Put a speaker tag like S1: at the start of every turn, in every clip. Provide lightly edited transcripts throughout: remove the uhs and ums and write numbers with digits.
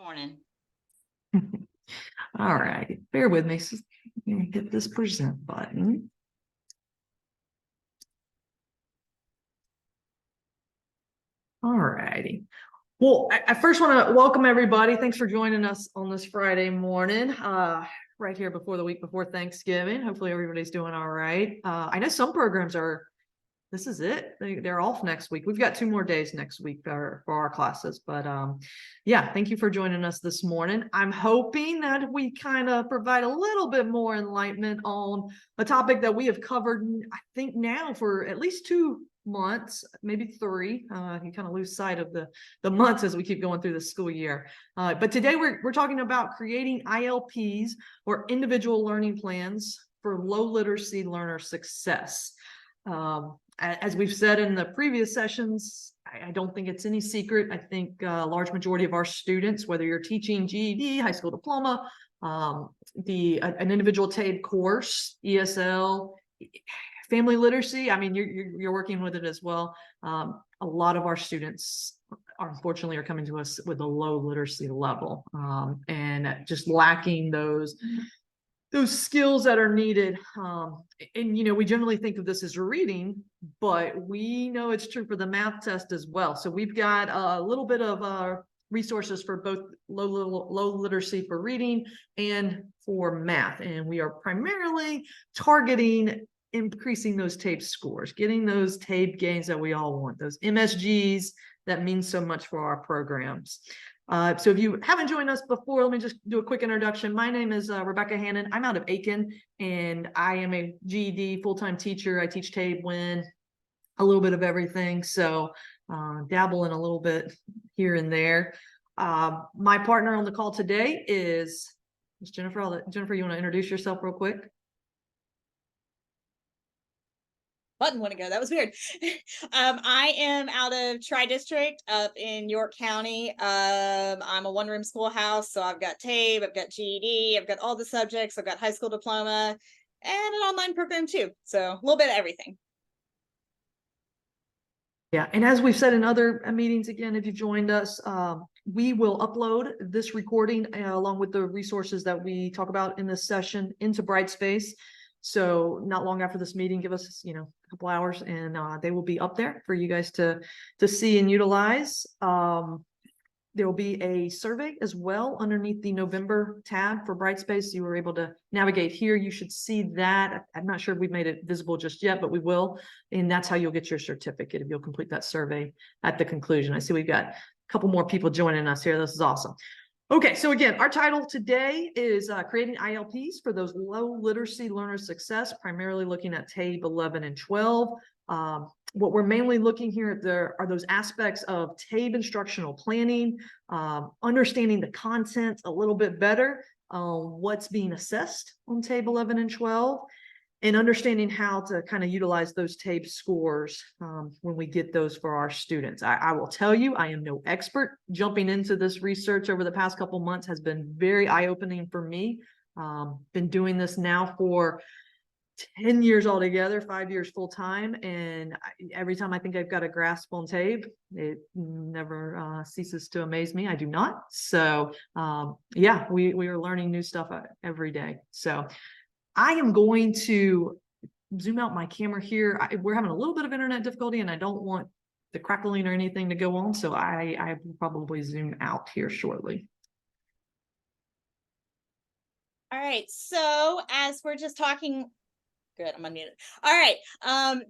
S1: Morning.
S2: All right, bear with me. So let me hit this present button. All righty. Well, I first want to welcome everybody. Thanks for joining us on this Friday morning, right here before the week before Thanksgiving. Hopefully everybody's doing all right. I know some programs are, this is it. They're off next week. We've got 2 more days next week for our classes, but yeah, thank you for joining us this morning. I'm hoping that we kind of provide a little bit more enlightenment on a topic that we have covered, I think now for at least 2 months, maybe 3. You kind of lose sight of the months as we keep going through the school year. But today we're talking about creating ILPs, or individual learning plans, for low literacy learner success. As we've said in the previous sessions, I don't think it's any secret. I think a large majority of our students, whether you're teaching GED, high school diploma, an individual TABE course, ESL, family literacy, I mean, you're working with it as well. A lot of our students unfortunately are coming to us with a low literacy level, and just lacking those skills that are needed. And we generally think of this as reading, but we know it's true for the math test as well. So we've got a little bit of resources for both low literacy for reading and for math, and we are primarily targeting increasing those TABE scores, getting those TABE gains that we all want, those MSGs that mean so much for our programs. So if you haven't joined us before, let me just do a quick introduction. My name is Rebecca Hannon. I'm out of Aiken, and I am a GED full-time teacher. I teach TABE, WIN, a little bit of everything. So dabble in a little bit here and there. My partner on the call today is Jennifer. Jennifer, you want to introduce yourself real quick?
S3: Button want to go. That was weird. I am out of Tri-District up in York County. I'm a one-room schoolhouse, so I've got TABE, I've got GED, I've got all the subjects, I've got high school diploma, and an online program too. So a little bit of everything.
S2: Yeah, and as we've said in other meetings, again, if you've joined us, we will upload this recording along with the resources that we talk about in this session into Brightspace. So not long after this meeting, give us a couple hours, and they will be up there for you guys to see and utilize. There will be a survey as well underneath the November tab for Brightspace. You were able to navigate here. You should see that. I'm not sure if we've made it visible just yet, but we will. And that's how you'll get your certificate if you'll complete that survey at the conclusion. I see we've got a couple more people joining us here. This is awesome. Okay, so again, our title today is creating ILPs for those low literacy learner success, primarily looking at TABE 11 and 12. What we're mainly looking here at are those aspects of TABE instructional planning, understanding the content a little bit better, what's being assessed on TABE 11 and 12, and understanding how to kind of utilize those TABE scores when we get those for our students. I will tell you, I am no expert. Jumping into this research over the past couple months has been very eye-opening for me. Been doing this now for 10 years altogether, 5 years full-time, and every time I think I've got a grasp on TABE, it never ceases to amaze me. I do not. So yeah, we are learning new stuff every day. So I am going to zoom out my camera here. We're having a little bit of internet difficulty, and I don't want the crackling or anything to go on, so I will probably zoom out here shortly.
S3: All right. So as we're just talking, good, I'm unmuted. All right.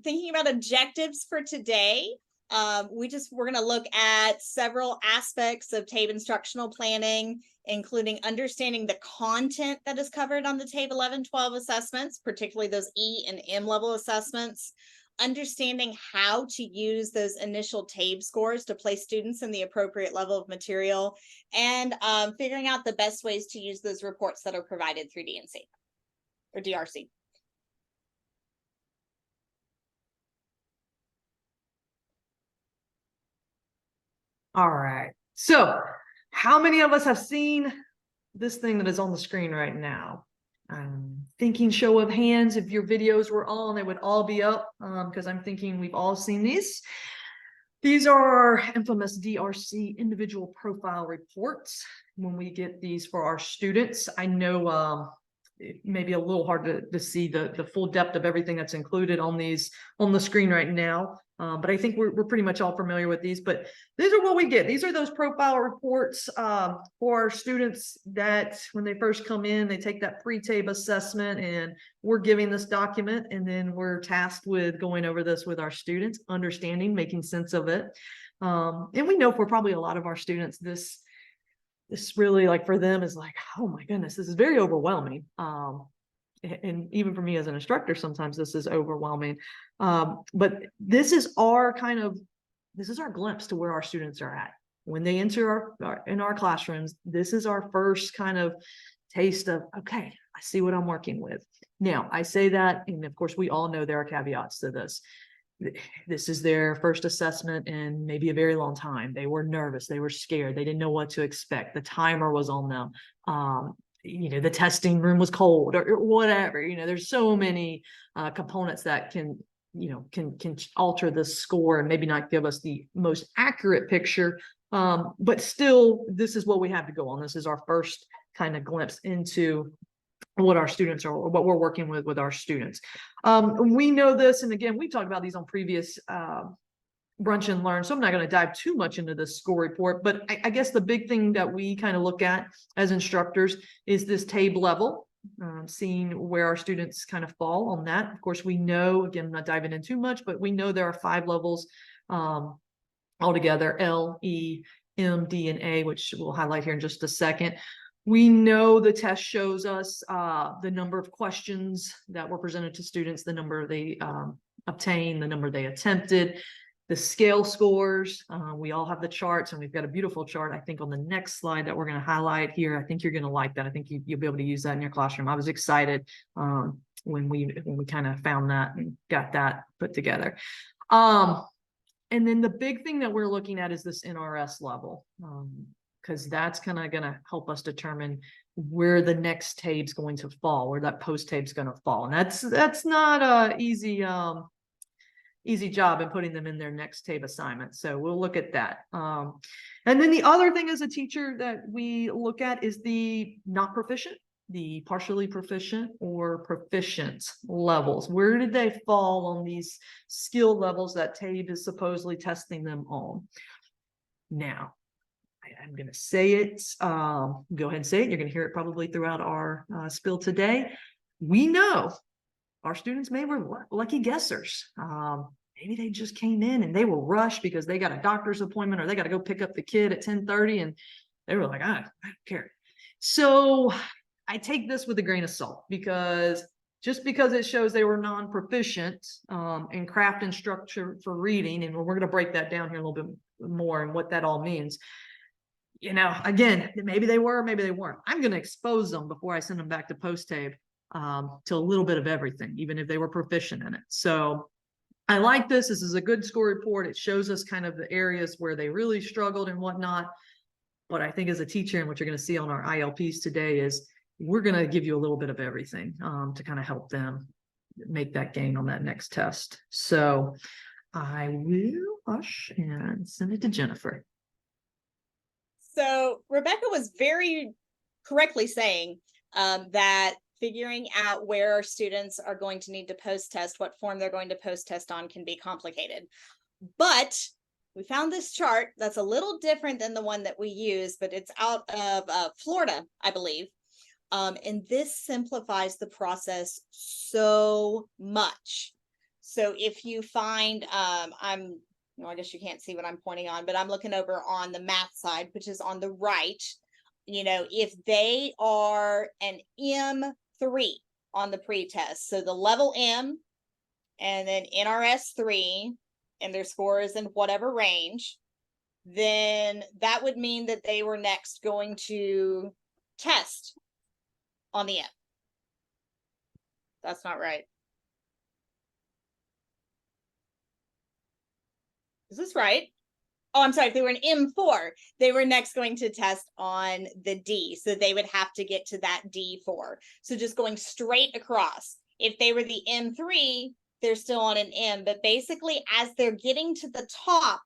S3: Thinking about objectives for today. We're going to look at several aspects of TABE instructional planning, including understanding the content that is covered on the TABE 11-12 assessments, particularly those E and M level assessments, understanding how to use those initial TABE scores to place students in the appropriate level of material, and figuring out the best ways to use those reports that are provided through DNC or DRC.
S2: All right. So how many of us have seen this thing that is on the screen right now? I'm thinking show of hands. If your videos were on, they would all be up because I'm thinking we've all seen these. These are our infamous DRC individual profile reports. When we get these for our students, I know it may be a little hard to see the full depth of everything that's included on these on the screen right now. But I think we're pretty much all familiar with these, but these are what we get. These are those profile reports for our students that when they first come in, they take that pre-TABE assessment, and we're giving this document, and then we're tasked with going over this with our students, understanding, making sense of it. And we know for probably a lot of our students, this really, like, for them is like, oh my goodness, this is very overwhelming. And even for me as an instructor, sometimes this is overwhelming. But this is our glimpse to where our students are at when they enter in our classrooms. This is our first kind of taste of, okay, I see what I'm working with. Now, I say that, and of course we all know there are caveats to this. This is their first assessment in maybe a very long time. They were nervous, they were scared, they didn't know what to expect. The timer was on them. The testing room was cold or whatever. There's so many components that can alter the score and maybe not give us the most accurate picture. But still, this is what we have to go on. This is our first kind of glimpse into what our students are, what we're working with our students. We know this, and again, we've talked about these on previous Brunch and Learn, so I'm not going to dive too much into this score report, but I guess the big thing that we kind of look at as instructors is this TABE level, seeing where our students kind of fall on that. Of course, we know, again, I'm not diving in too much, but we know there are 5 levels altogether: L, E, M, D, and A, which we'll highlight here in just a second. We know the test shows us the number of questions that were presented to students, the number they obtained, the number they attempted, the scale scores. We all have the charts, and we've got a beautiful chart, I think, on the next slide that we're going to highlight here. I think you're going to like that. I think you'll be able to use that in your classroom. I was excited when we kind of found that and got that put together. And then the big thing that we're looking at is this NRS level, because that's kind of going to help us determine where the next TABE's going to fall, where that post TABE's going to fall. And that's not a easy job in putting them in their next TABE assignment. So we'll look at that. And then the other thing as a teacher that we look at is the not proficient, the partially proficient, or proficient levels. Where did they fall on these skill levels that TABE is supposedly testing them on? Now, I'm going to say it. Go ahead and say it. You're going to hear it probably throughout our spill today. We know our students may were lucky guessers. Maybe they just came in and they were rushed because they got a doctor's appointment, or they got to go pick up the kid at 10:30, and they were like, I don't care. So I take this with a grain of salt, because just because it shows they were non-proficient in craft and structure for reading, and we're going to break that down here a little bit more and what that all means. Again, maybe they were, maybe they weren't. I'm going to expose them before I send them back to post-TABE to a little bit of everything, even if they were proficient in it. So I like this. This is a good score report. It shows us kind of the areas where they really struggled and whatnot. But I think as a teacher, and what you're going to see on our ILPs today, is we're going to give you a little bit of everything to kind of help them make that gain on that next test. So I will hush and send it to Jennifer.
S3: So Rebecca was very correctly saying that figuring out where our students are going to need to post-test, what form they're going to post-test on, can be complicated. But we found this chart that's a little different than the one that we use, but it's out of Florida, I believe. And this simplifies the process so much. So if you find, I guess you can't see what I'm pointing on, but I'm looking over on the math side, which is on the right. If they are an M3 on the pretest, so the level M, and then NRS 3, and their score is in whatever range, then that would mean that they were next going to test on the M. That's not right. Is this right? Oh, I'm sorry. If they were an M4, they were next going to test on the D. So they would have to get to that D4. So just going straight across. If they were the M3, they're still on an M. But basically, as they're getting to the top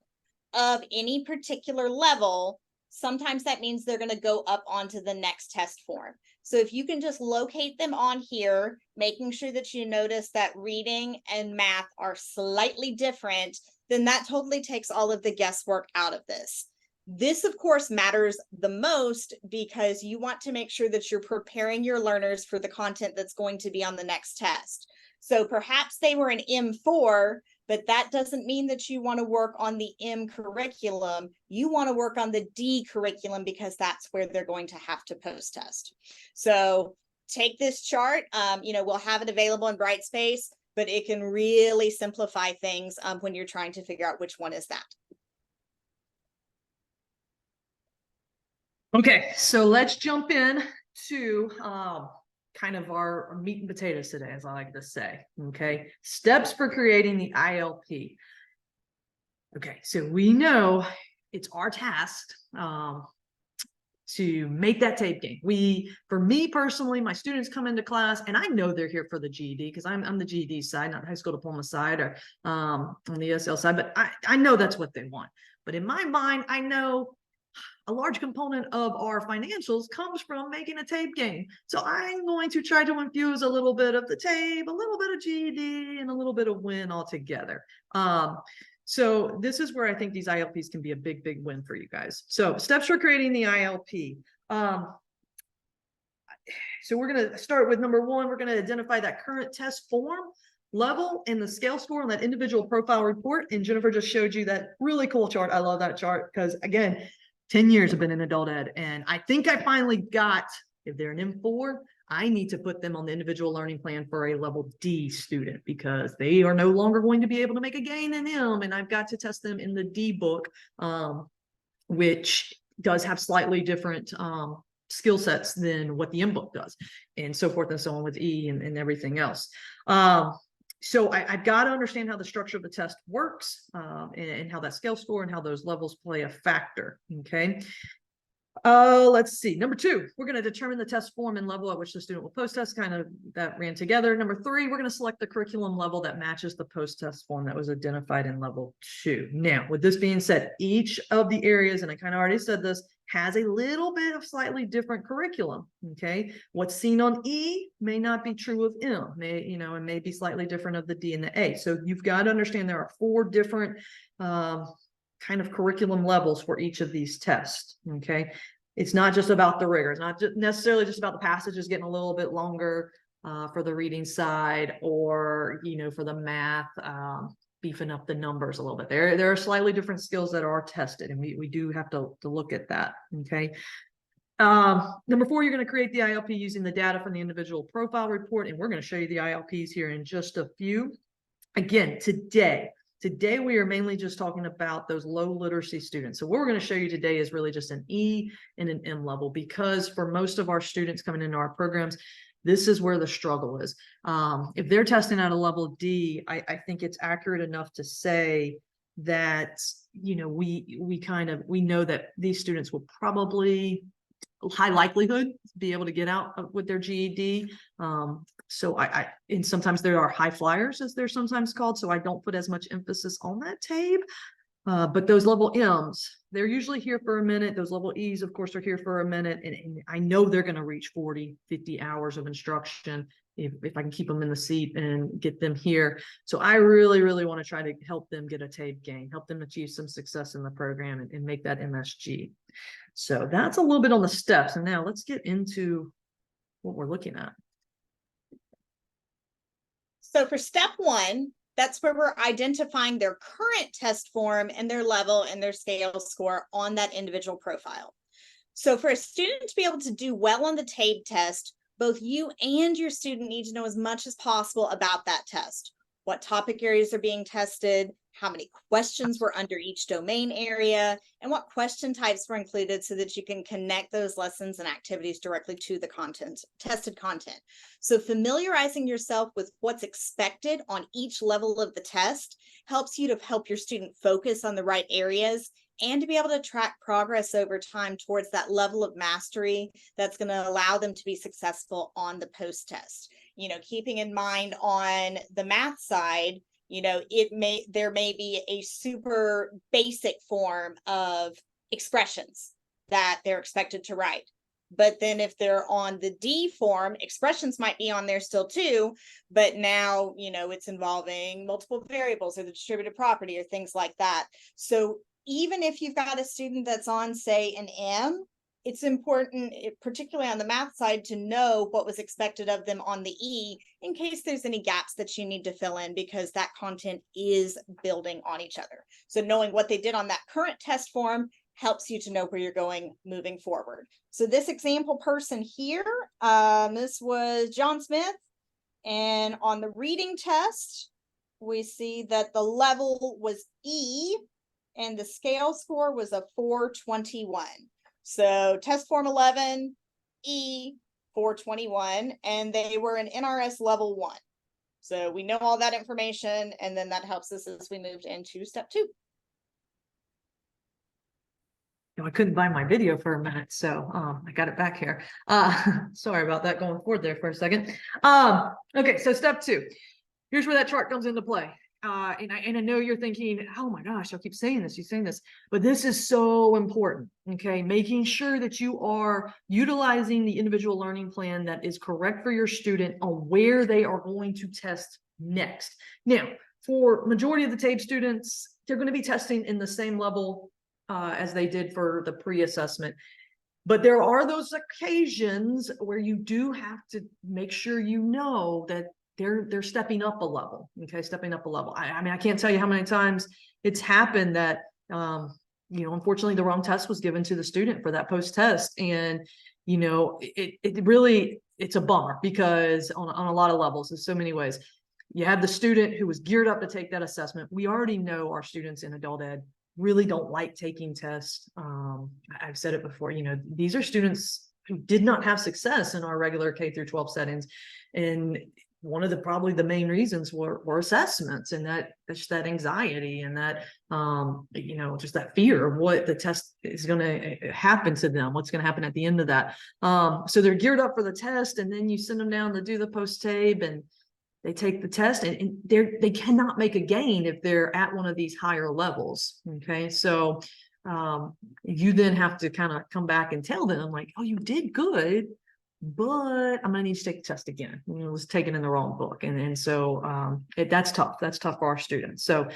S3: of any particular level, sometimes that means they're going to go up onto the next test form. So if you can just locate them on here, making sure that you notice that reading and math are slightly different, then that totally takes all of the guesswork out of this. This, of course, matters the most because you want to make sure that you're preparing your learners for the content that's going to be on the next test. So perhaps they were an M4, but that doesn't mean that you want to work on the M curriculum. You want to work on the D curriculum because that's where they're going to have to post-test. So take this chart. We'll have it available in Brightspace, but it can really simplify things when you're trying to figure out which one is that.
S2: Okay, so let's jump in to kind of our meat and potatoes today, as I like to say. Okay, steps for creating the ILP. Okay, so we know it's our task to make that tape game. For me personally, my students come into class and I know they're here for the GED because I'm the GED side, not high school diploma side or on the ESL side, but I know that's what they want. But in my mind, I know a large component of our financials comes from making a tape game. So I'm going to try to infuse a little bit of the tape, a little bit of GED, and a little bit of win all together. So this is where I think these ILPs can be a big, big win for you guys. So steps for creating the ILP. So we're going to start with number one. We're going to identify that current test form, level, and the scale score on that individual profile report. And Jennifer just showed you that really cool chart. I love that chart because, again, 10 years I've been in adult ed, and I think I finally got, if they're an M4, I need to put them on the individual learning plan for a level D student because they are no longer going to be able to make a gain in M, and I've got to test them in the D book, which does have slightly different skill sets than what the M book does, and so forth and so on with E and everything else. So I've got to understand how the structure of the test works and how that scale score and how those levels play a factor. Okay. Let's see. Number two, we're going to determine the test form and level at which the student will post-test, kind of that ran together. Number three, we're going to select the curriculum level that matches the post-test form that was identified in level 2. Now, with this being said, each of the areas, and I kind of already said this, has a little bit of slightly different curriculum. Okay. What's seen on E may not be true of M, and may be slightly different of the D and the A. So you've got to understand there are 4 different kind of curriculum levels for each of these tests. Okay. It's not just about the rigor. It's not necessarily just about the passages getting a little bit longer for the reading side, or, for the math, beefing up the numbers a little bit. There are slightly different skills that are tested, and we do have to look at that. Okay. Number 4, you're going to create the ILP using the data from the individual profile report, and we're going to show you the ILPs here in just a few. Again, today we are mainly just talking about those low literacy students. So what we're going to show you today is really just an E and an M level, because for most of our students coming into our programs, this is where the struggle is. If they're testing at a level D, I think it's accurate enough to say that, we know that these students will probably, high likelihood, be able to get out with their GED. So and sometimes there are high flyers, as they're sometimes called. So I don't put as much emphasis on that tape. But those level M's, they're usually here for a minute. Those level E's, of course, are here for a minute. And I know they're going to reach 40, 50 hours of instruction if I can keep them in the seat and get them here. So I really, really want to try to help them get a tape gain, help them achieve some success in the program and make that MSG. So that's a little bit on the steps. And now let's get into what we're looking at.
S3: So for step 1, that's where we're identifying their current test form and their level and their scale score on that individual profile. So for a student to be able to do well on the tape test, both you and your student need to know as much as possible about that test. What topic areas are being tested, how many questions were under each domain area, and what question types were included so that you can connect those lessons and activities directly to the tested content. So familiarizing yourself with what's expected on each level of the test helps you to help your student focus on the right areas and to be able to track progress over time towards that level of mastery that's going to allow them to be successful on the post test. Keeping in mind on the math side, there may be a super basic form of expressions that they're expected to write. But then if they're on the D form, expressions might be on there still too, but now, it's involving multiple variables or the distributed property or things like that. So even if you've got a student that's on, say, an M, it's important, particularly on the math side, to know what was expected of them on the E in case there's any gaps that you need to fill in, because that content is building on each other. So knowing what they did on that current test form helps you to know where you're going moving forward. So this example person here, this was John Smith. And on the reading test, we see that the level was E and the scale score was a 421. So test form 11, E, 421, and they were an NRS level 1. So we know all that information, and then that helps us as we moved into step 2.
S2: I couldn't find my video for a minute, so I got it back here. Sorry about that, going forward there for a second. Okay, so step 2. Here's where that chart comes into play. And I know you're thinking, oh my gosh, I'll keep saying this, you're saying this, but this is so important, okay? Making sure that you are utilizing the individual learning plan that is correct for your student on where they are going to test next. Now, for majority of the TABE students, they're going to be testing in the same level as they did for the pre-assessment. But there are those occasions where you do have to make sure you know that they're stepping up a level, okay? Stepping up a level. I mean, I can't tell you how many times it's happened that, unfortunately the wrong test was given to the student for that post-test. And, it really, it's a bummer because on a lot of levels, in so many ways, you have the student who was geared up to take that assessment. We already know our students in adult ed really don't like taking tests. I've said it before, these are students who did not have success in our regular K through 12 settings. And one of probably the main reasons were assessments, and just that anxiety and that, just that fear of what the test is going to happen to them, what's going to happen at the end of that. So they're geared up for the test, and then you send them down to do the post-TABE, and they take the test, and they cannot make a gain if they're at one of these higher levels. Okay, so you then have to kind of come back and tell them, like, oh, you did good, but I'm gonna need you to take the test again. It was taken in the wrong book, and so that's tough. That's tough for our students. So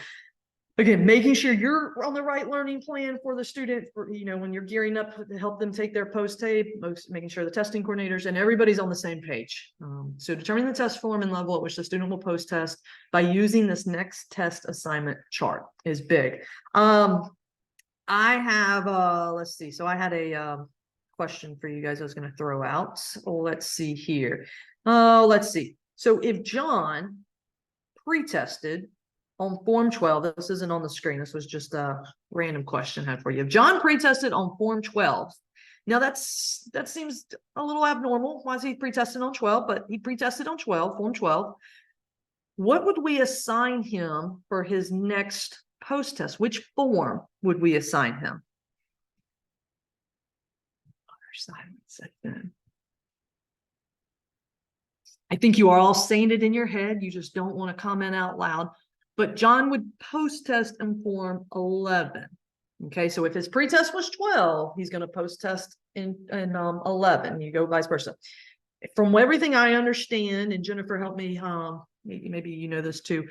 S2: again, making sure you're on the right learning plan for the student, when you're gearing up to help them take their post-TABE, making sure the testing coordinators and everybody's on the same page. So determining the test form and level at which the student will post-test by using this next test assignment chart is big. I have, let's see. So I had a question for you guys I was going to throw out. So let's see here. Let's see. So if John pre-tested on Form 12, this isn't on the screen, this was just a random question I had for you. If John pre-tested on Form 12, now that seems a little abnormal. Why is he pre-tested on 12? But he pre-tested on 12, Form 12. What would we assign him for his next post-test? Which form would we assign him? I think you are all saying it in your head. You just don't want to comment out loud. But John would post-test in Form 11. Okay, so if his pre-test was 12, he's going to post-test in 11. You go vice versa. From everything I understand, and Jennifer helped me, maybe you know this too,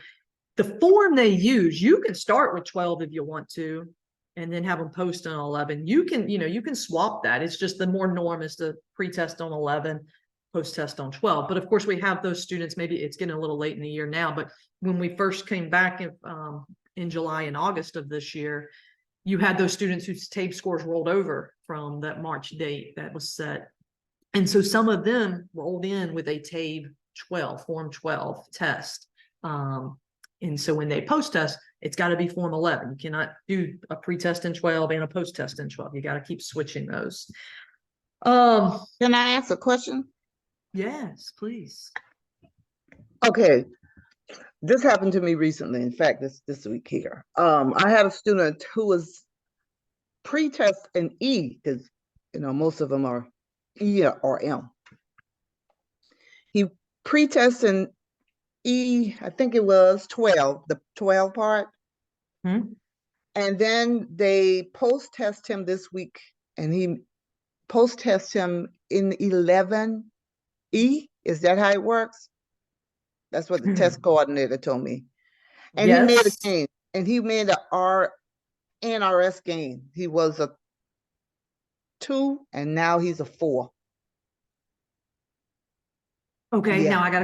S2: the form they use, you can start with 12 if you want to, and then have them post on 11. You can swap that. It's just the more norm is to pre-test on 11, post-test on 12. But of course, we have those students, maybe it's getting a little late in the year now, but when we first came back in July and August of this year, you had those students whose TABE scores rolled over from that March date that was set. And so some of them rolled in with a TABE 12, Form 12 test. And so when they post-test, it's got to be Form 11. You cannot do a pre-test in 12 and a post-test in 12. You got to keep switching those.
S1: Can I ask a question?
S2: Yes, please.
S1: Okay, this happened to me recently. In fact, this week here. I had a student who was pre-test in E, because most of them are E or M. He pre-tested in I think it was 12, the 12 part.
S2: Hmm?
S1: And then they post-test him this week, and he post-test him in 11E. Is that how it works? That's what the test coordinator told me. And he made a
S2: Yes.
S1: gain, and he made a NRS gain. He was a 2, and now he's a 4.
S2: Okay,
S1: Yeah.
S2: now I got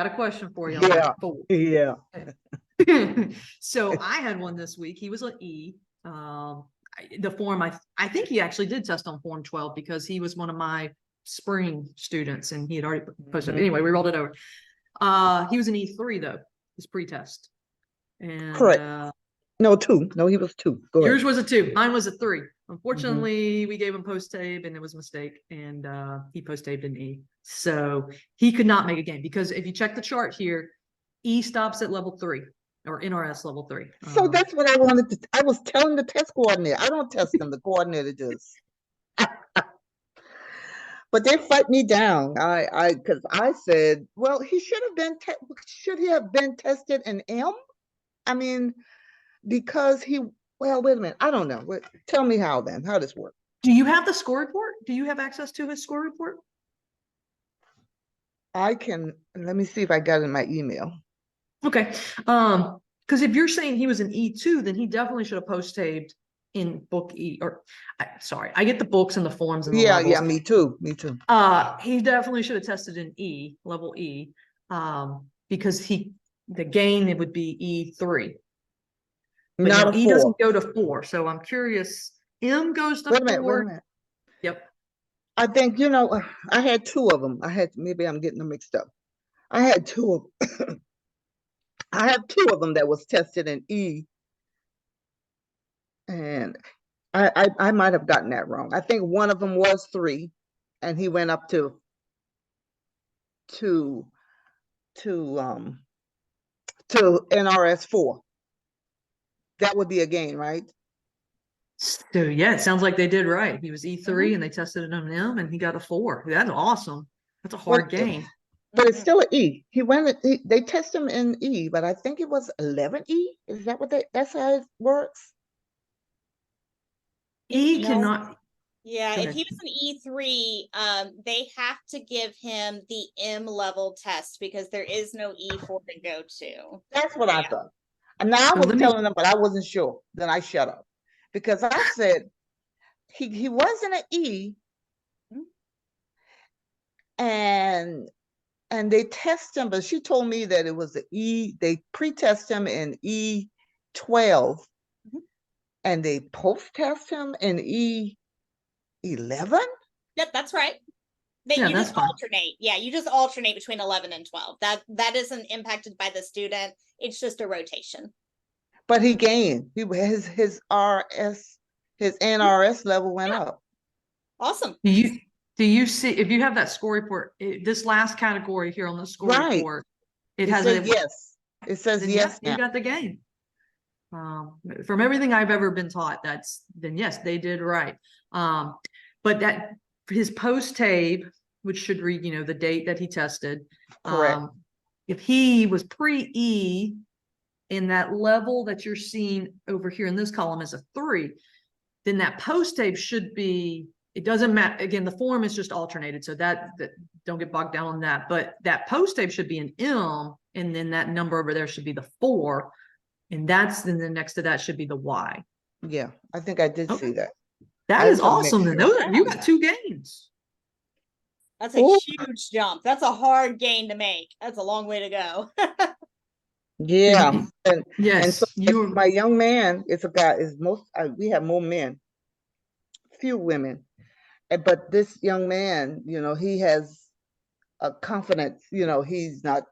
S2: a question for you on
S1: Yeah.
S2: that four.
S1: Yeah.
S2: So I had one this week. He was an E. The form, I think he actually did test on form 12 because he was one of my spring students and he had already posted.
S1: Mhm.
S2: Anyway, we rolled it over. He was an E3 though, his pretest. And
S1: Correct. No, 2. No, he was 2. Go ahead.
S2: yours was a 2. Mine was a 3. Unfortunately, we gave him post tape and it was a mistake, and he post taped an E. So he could not make a game because if you check the chart here, E stops at level 3 or NRS level 3.
S1: So that's what I wanted to. I was telling the test coordinator. I don't test them. The coordinator does. But they fight me down. Because I said, well, he should have been. Should he have been tested in M? I mean, because he. Well, wait a minute. I don't know. Tell me how then. How this works?
S2: Do you have the score report? Do you have access to his score report?
S1: I can. Let me see if I got it in my email.
S2: Okay. Because if you're saying he was an E2, then he definitely should have post taped in book E. Or sorry, I get the books and the forms and the
S1: Yeah,
S2: levels.
S1: yeah, me too. Me too.
S2: He definitely should have tested in E, level E, because the gain it would be E3. But
S1: Not
S2: now
S1: a
S2: E
S1: 4.
S2: doesn't go to 4, so I'm curious. M goes to
S1: Wait a minute.
S2: 4.
S1: Wait a minute.
S2: Yep.
S1: I think I had 2 of them. Maybe I'm getting them mixed up. I had 2 of. I have 2 of them that was tested in E, and I might have gotten that wrong. I think one of them was 3, and he went up to to to NRS 4. That would be a gain, right?
S2: So yeah, it sounds like they did right. He was E3
S1: Mhm.
S2: and they tested it on him and he got a 4. That's awesome. That's a hard game.
S1: But it's still an E. They test him in E, but I think it was 11E. Is that that's how it works?
S2: E
S1: No.
S2: cannot.
S3: Yeah,
S2: Go
S3: if
S2: ahead.
S3: he was an E3, they have to give him the M level test because there is no E4 to go to.
S1: That's what I
S3: Yeah.
S1: thought. And now I
S2: So
S1: was
S2: let me-
S1: telling them, but I wasn't sure. Then I shut up because I said he wasn't an E, and they test him, but she told me that it was an E. They pre-test him in E12, and they post-test him in E11.
S3: Yep, that's right.
S2: Yeah,
S3: You
S2: that's
S3: just
S2: fine.
S3: alternate. Yeah, you just alternate between 11 and 12. That isn't impacted by the student. It's just a rotation.
S1: But he gained. His NRS level went up.
S3: Awesome.
S2: Do you see if you have that score report, this last category here on the score
S1: Right.
S2: report, it
S1: It
S2: has
S1: says yes. It says
S2: then
S1: yes
S2: you
S1: now.
S2: got the game. From everything I've ever been taught, then yes, they did right. But that his post tape, which should read, the date that he tested.
S1: Correct.
S2: If he was pre-E in that level that you're seeing over here in this column is a 3, then that post tape should be, it doesn't matter. Again, the form is just alternated. So that don't get bogged down on that, but that post tape should be an M, and then that number over there should be the 4. And then the next to that should be the Y.
S1: Yeah, I think I did see that.
S2: That
S1: I
S2: is
S1: just wanna make
S2: awesome. Then
S1: sure.
S2: you got 2 games.
S3: That's a
S1: Ooh.
S3: huge jump. That's a hard gain to make. That's a long way to go.
S1: Yeah, and
S2: Yes,
S1: so my young man is a guy. We have more men, few women, but this young man, he has a confidence. He's not.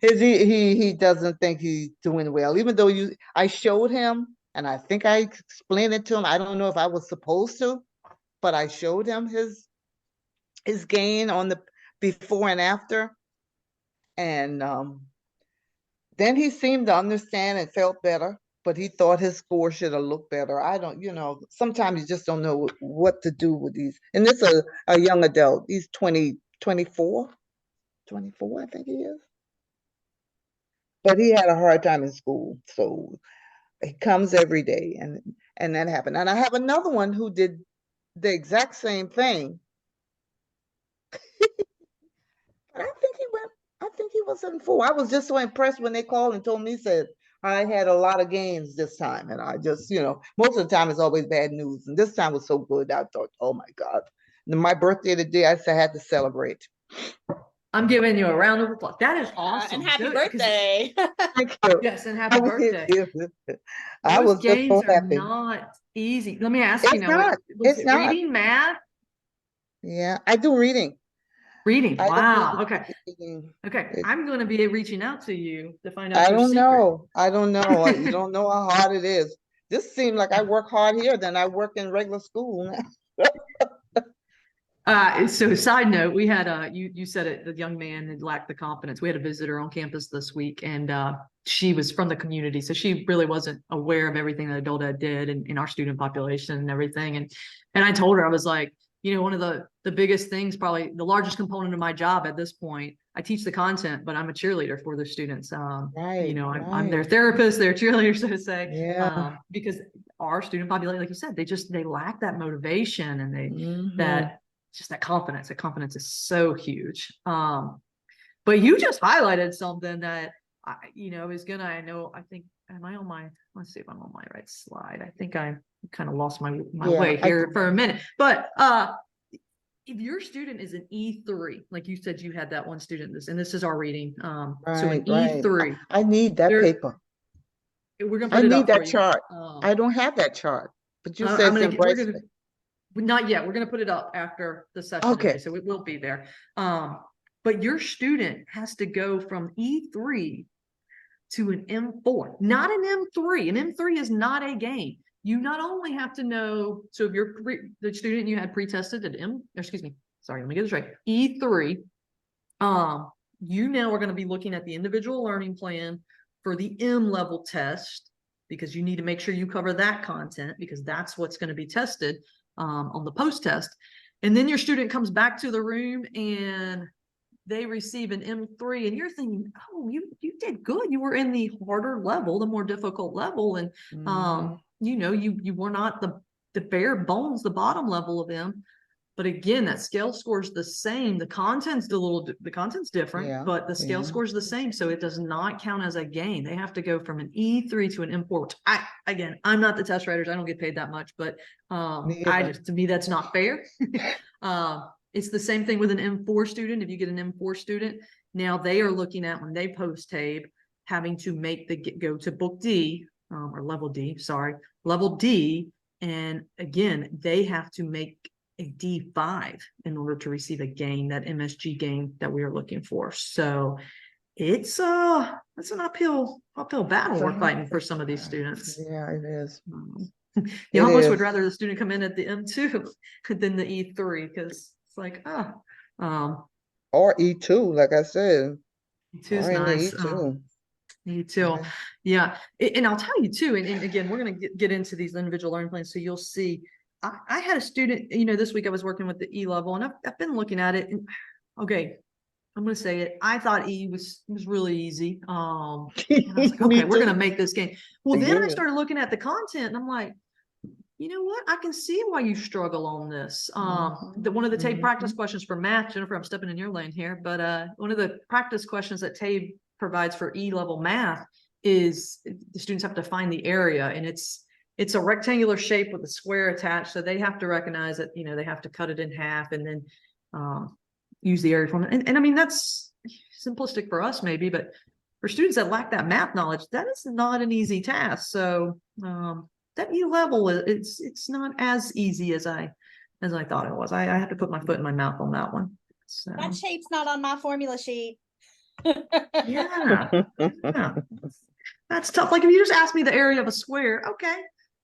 S1: He doesn't think he's doing well, even though I showed him, and I think I explained it to him. I don't know if I was supposed to, but I showed him his gain on the before and after, and then he seemed to understand and felt better, but he thought his score should have looked better. I don't, sometimes you just don't know what to do with these. And this is a young adult. He's 24, 24, I think he is. But he had a hard time in school, so he comes every day, and that happened. And I have another one who did the exact same thing. But I think he was in 4. I was just so impressed when they called and told me, said, I had a lot of gains this time. And I just, most of the time it's always bad news. And this time was so good. I thought, oh my God. And my birthday today, I said I had to celebrate.
S2: I'm giving you a round of applause. That is awesome.
S3: And happy
S2: Good, 'cause-
S3: birthday.
S1: Thank you.
S2: Yes, and happy birthday.
S1: I
S2: Those
S1: was just
S2: games
S1: so
S2: are
S1: happy.
S2: not easy. Let me ask you
S1: It's
S2: now,
S1: not.
S2: was
S1: It's
S2: it
S1: not.
S2: reading, math?
S1: Yeah, I do reading.
S2: Reading.
S1: I do
S2: Wow. Okay.
S1: reading.
S2: Okay.
S1: It-
S2: I'm going to be reaching out to you to find out
S1: I
S2: your
S1: don't
S2: secret.
S1: know. I don't know. You don't know how hard it is. This seems like I work hard here than I work in regular school.
S2: So side note, we had you said it, the young man had lacked the confidence. We had a visitor on campus this week, and she was from the community, so she really wasn't aware of everything that Adult Ed did and in our student population and everything. And I told her, I was like, one of the biggest things, probably the largest component of my job at this point, I teach the content, but I'm a cheerleader for the students.
S1: Right,
S2: I'm their
S1: right.
S2: therapist, their cheerleader, so to say.
S1: Yeah.
S2: Because our student population, like you said, they lack that motivation, and
S1: Mhm.
S2: that just that confidence. That confidence is so huge. But you just highlighted something that I think, am I on my, let's see if I'm on my right slide. I think I kind of lost my
S1: Yeah,
S2: way here for a minute. But if your student is an E3, like you said, you had that one student, and this is our reading. So an
S1: Right, right.
S2: E3,
S1: I need that paper.
S2: we're gonna
S1: I
S2: put it
S1: need
S2: up for
S1: that
S2: you.
S1: chart. I don't have that chart, but you said
S2: I'm
S1: it's
S2: gonna
S1: in
S2: we're gonna
S1: Bryce.
S2: not yet. We're gonna put it up after the session
S1: Okay.
S2: today, so it will be there. But your student has to go from E3 to an M4, not an M3. An M3 is not a game. You not only have to know, so if you're the student you had pre-tested at sorry, let me get this right. E3, you now are going to be looking at the individual learning plan for the M level test, because you need to make sure you cover that content, because that's what's going to be tested on the post test. And then your student comes back to the room and they receive an M3, and you're thinking, oh, you did good. You were in the harder level, the more difficult level. And, you were not the bare bones, the bottom level of them. But again, that scale score is the same. The content's different,
S1: Yeah,
S2: but the scale
S1: yeah.
S2: score is the same. So it does not count as a gain. They have to go from an E3 to an M4, which I'm not the test writers. I don't get paid that much, but to me, that's not fair. It's the same thing with an M4 student. If you get an M4 student, now they are looking at, when they post TABE, having to make go to book D, or level D, level D. And again, they have to make a D5 in order to receive a gain, that MSG gain that we are looking for. So it's an uphill battle we're fighting for some of these students.
S1: Yeah, it is.
S2: You almost would rather the student come in at the M2 than the E3, because it's like,
S1: or E2, like I said.
S2: E2 is
S1: or in
S2: nice.
S1: the E2.
S2: E2, yeah. And I'll tell you too, and again, we're going to get into these individual learning plans, so you'll see. I had a student, this week I was working with the E level, and I've been looking at it, and okay, I'm going to say it. I thought E was really easy. And I was like, okay, we're going to make this game. Well, then I started looking at the content, and I'm like, you know what? I can see why you struggle on this. One of the TABE practice questions for math, Jennifer, I'm stepping in your lane here, but one of the practice questions that TABE provides for E-level math is the students have to find the area, and it's a rectangular shape with a square attached. So they have to recognize that, they have to cut it in half and then use the area formula. And I mean, that's simplistic for us maybe, but for students that lack that math knowledge, that is not an easy task. So that E level, it's not as easy as I thought it was. I had to put my foot in my mouth on that one. So
S3: That shape's not on my formula sheet.
S2: yeah. That's tough. Like if you just ask me the area of a square, okay.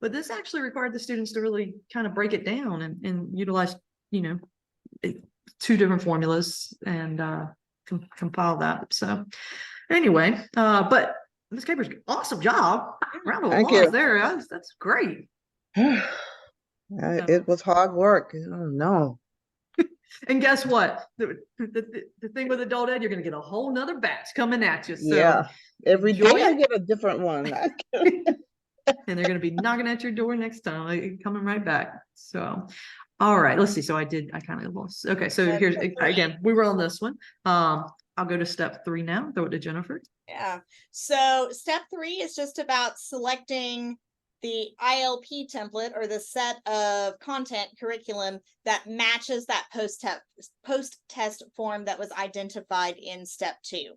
S2: But this actually required the students to really kind of break it down and utilize, two different formulas and compile that. So anyway, but Ms. Capers, awesome job. Round of
S1: Thank
S2: applause
S1: you.
S2: there. That's great.
S1: It was hard work. Oh no.
S2: And guess what? The thing with adult ed, you're going to get a whole nother batch coming at you. So
S1: Yeah, every day
S2: enjoy
S1: I
S2: it.
S1: get a different one.
S2: And they're going to be knocking at your door next time, like, coming right back. So, all right, let's see. So I kind of lost. Okay, so
S3: Step
S2: here's
S3: three.
S2: again, we were on this one. I'll go to step 3 now. Throw it to Jennifer.
S3: Yeah. So step 3 is just about selecting the ILP template or the set of content curriculum that matches that post-test form that was identified in step 2.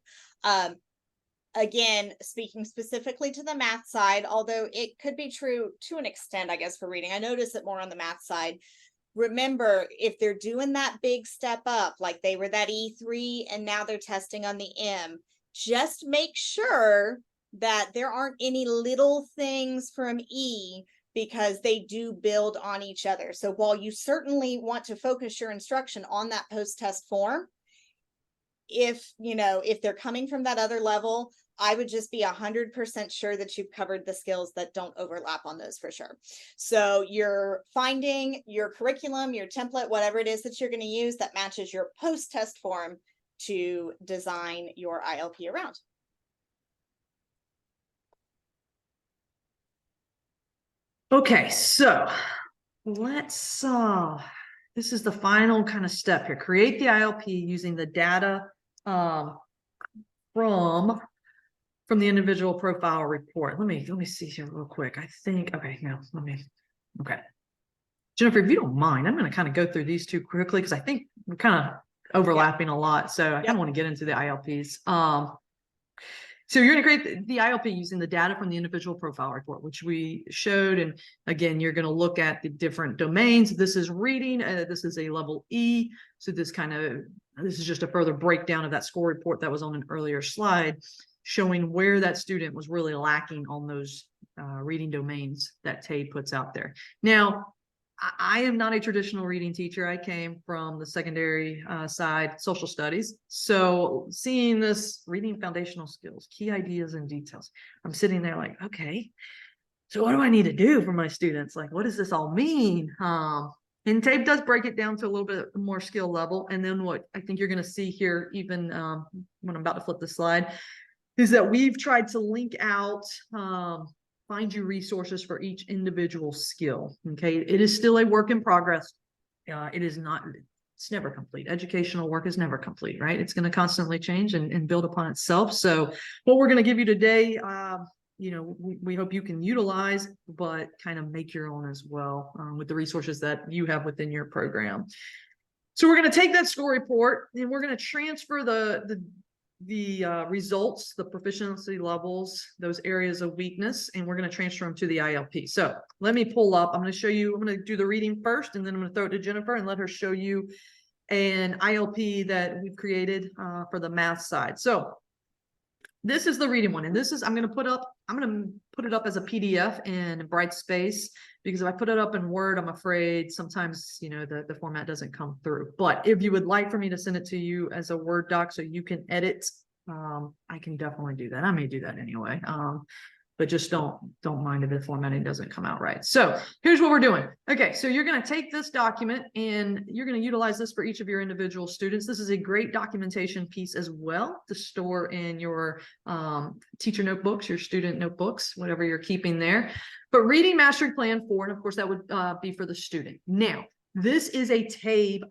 S3: Again, speaking specifically to the math side, although it could be true to an extent, I guess, for reading. I notice it more on the math side. Remember, if they're doing that big step up, like they were that E3 and now they're testing on the M, just make sure that there aren't any little things from E, because they do build on each other. So while you certainly want to focus your instruction on that post-test form, if they're coming from that other level, I would just be 100% sure that you've covered the skills that don't overlap on those for sure. So you're finding your curriculum, your template, whatever it is that you're going to use that matches your post-test form to design your ILP around.
S2: Okay, so let's this is the final kind of step here. Create the ILP using the data from the individual profile report. Let me see here real quick. I think, okay, now okay. Jennifer, if you don't mind, I'm going to kind of go through these two quickly because I think we're kind of overlapping a lot. So I kind of want to get into the ILPs. So you're going to create the ILP using the data from the individual profile report, which we showed. And again, you're going to look at the different domains. This is reading. This is a level E. So this is just a further breakdown of that score report that was on an earlier slide, showing where that student was really lacking on those reading domains that TABE puts out there. Now, I am not a traditional reading teacher. I came from the secondary side, social studies. So seeing this reading foundational skills, key ideas and details, I'm sitting there like, okay, so what do I need to do for my students? Like, what does this all mean? And TABE does break it down to a little bit more skill level. And then what I think you're going to see here, even when I'm about to flip the slide, is that we've tried to link out find you resources for each individual skill. Okay, it is still a work in progress. It's never complete. Educational work is never complete, right? It's going to constantly change and build upon itself. So what we're going to give you today, we hope you can utilize, but kind of make your own as well with the resources that you have within your program. So we're going to take that score report and we're going to transfer the results, the proficiency levels, those areas of weakness, and we're going to transfer them to the ILP. So let me pull up. I'm going to show you, I'm going to do the reading first, and then I'm going to throw it to Jennifer and let her show you an ILP that we've created for the math side. So this is the reading one, and this is, I'm going to put it up as a PDF in Brightspace, because if I put it up in Word, I'm afraid sometimes, the format doesn't come through. But if you would like for me to send it to you as a Word doc so you can edit, I can definitely do that. I may do that anyway. But just don't mind if the formatting doesn't come out right. So here's what we're doing. Okay, so you're going to take this document and you're going to utilize this for each of your individual students. This is a great documentation piece as well to store in your teacher notebooks, your student notebooks, whatever you're keeping there. But reading mastery plan 4, and of course that would be for the student. Now, this is a TABE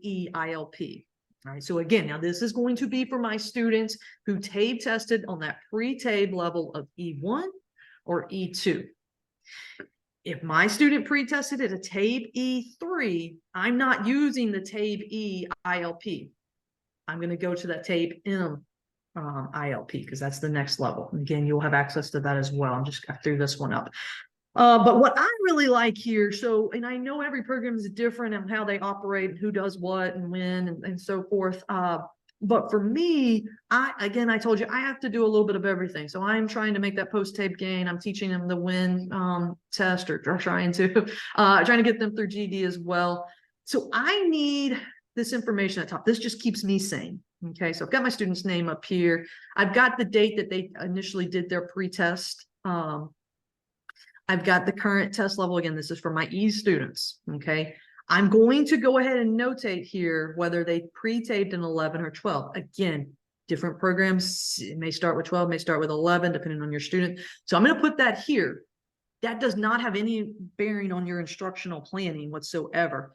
S2: E ILP. All right, so again, now this is going to be for my students who TABE tested on that pre-TABE level of E1 or E2. If my student pre-tested at a TABE E3, I'm not using the TABE E ILP. I'm going to go to that TABE M ILP because that's the next level. And again, you'll have access to that as well. I threw this one up. But what I really like here, and I know every program is different and how they operate, and who does what and when and so forth. But for me, I told you, I have to do a little bit of everything. So I'm trying to make that post-tape gain. I'm teaching them the WIN test or trying to get them through GD as well. So I need this information at the top. This just keeps me sane. Okay, so I've got my student's name up here. I've got the date that they initially did their pre-test. I've got the current test level. Again, this is for my E students. Okay. I'm going to go ahead and notate here whether they pre-taped in 11 or 12. Again, different programs, it may start with 12, may start with 11, depending on your student. So I'm going to put that here. That does not have any bearing on your instructional planning whatsoever.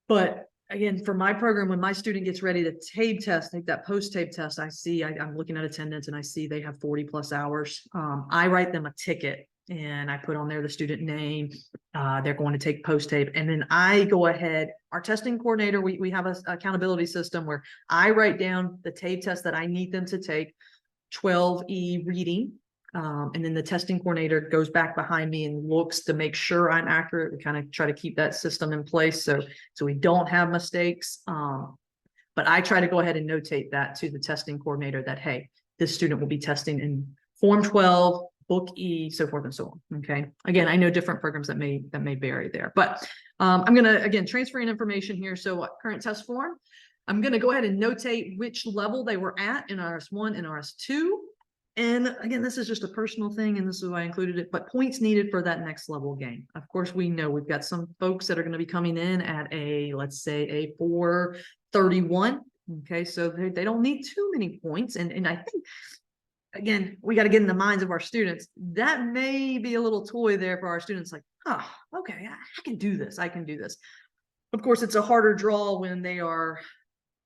S2: But again, for my program, when my student gets ready to tape test, take that post-tape test, I'm looking at attendance and I see they have 40+ hours. I write them a ticket and I put on there the student name. They're going to take post-tape. And then I go ahead, our testing coordinator, we have an accountability system where I write down the tape test that I need them to take, 12E reading. And then the testing coordinator goes back behind me and looks to make sure I'm accurate. We kind of try to keep that system in place so we don't have mistakes. But I try to go ahead and notate that to the testing coordinator that, hey, this student will be testing in Form 12, Book E, so forth and so on. Okay. Again, I know different programs that may vary there, but I'm going to, again, transfer in information here. So current test form, I'm going to go ahead and notate which level they were at in RS1 and RS2. And again, this is just a personal thing, and this is why I included it, but points needed for that next level game. Of course, we know we've got some folks that are going to be coming in at let's say a 431. Okay, so they don't need too many points. And I think, again, we got to get in the minds of our students. That may be a little toy there for our students, like, oh, okay, I can do this. I can do this. Of course, it's a harder draw when they are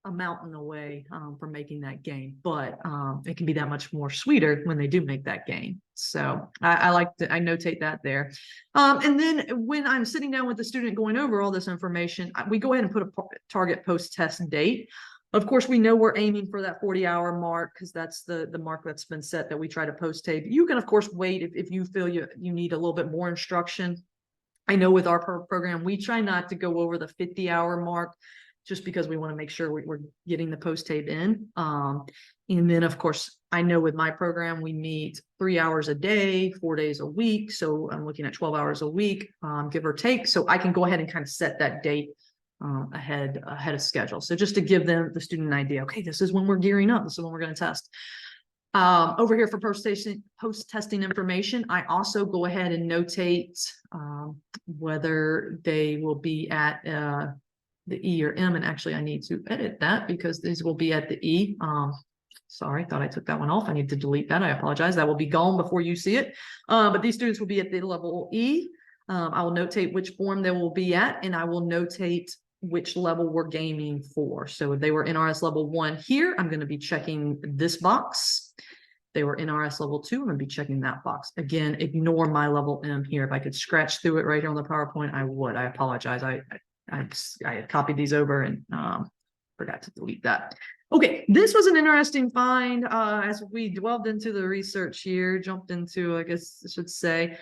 S2: a mountain away from making that game, but it can be that much more sweeter when they do make that game. So I notate that there. And then when I'm sitting down with the student going over all this information, we go ahead and put a target post-test date. Of course, we know we're aiming for that 40-hour mark because that's the mark that's been set that we try to post tape. You can, of course, wait if you feel you need a little bit more instruction. I know with our program, we try not to go over the 50-hour mark, just because we want to make sure we're getting the post tape in. And then, of course, I know with my program, we meet 3 hours a day, 4 days a week. So I'm looking at 12 hours a week, give or take. So I can go ahead and kind of set that date ahead of schedule. So just to give the student an idea, okay, this is when we're gearing up. This is when we're going to test. Over here for post-testing information, I also go ahead and notate whether they will be at the E or M, and actually I need to edit that because these will be at the E. Sorry, thought I took that one off. I need to delete that. I apologize. That will be gone before you see it. But these students will be at the level E. I will notate which form they will be at, and I will notate which level we're gaming for. So if they were NRS level 1 here, I'm going to be checking this box. If they were NRS level 2, I'm going to be checking that box. Again, ignore my level M here. If I could scratch through it right here on the PowerPoint, I would. I apologize. I had copied these over and forgot to delete that. Okay, this was an interesting find as we delved into the research here, jumped into, I guess I should say,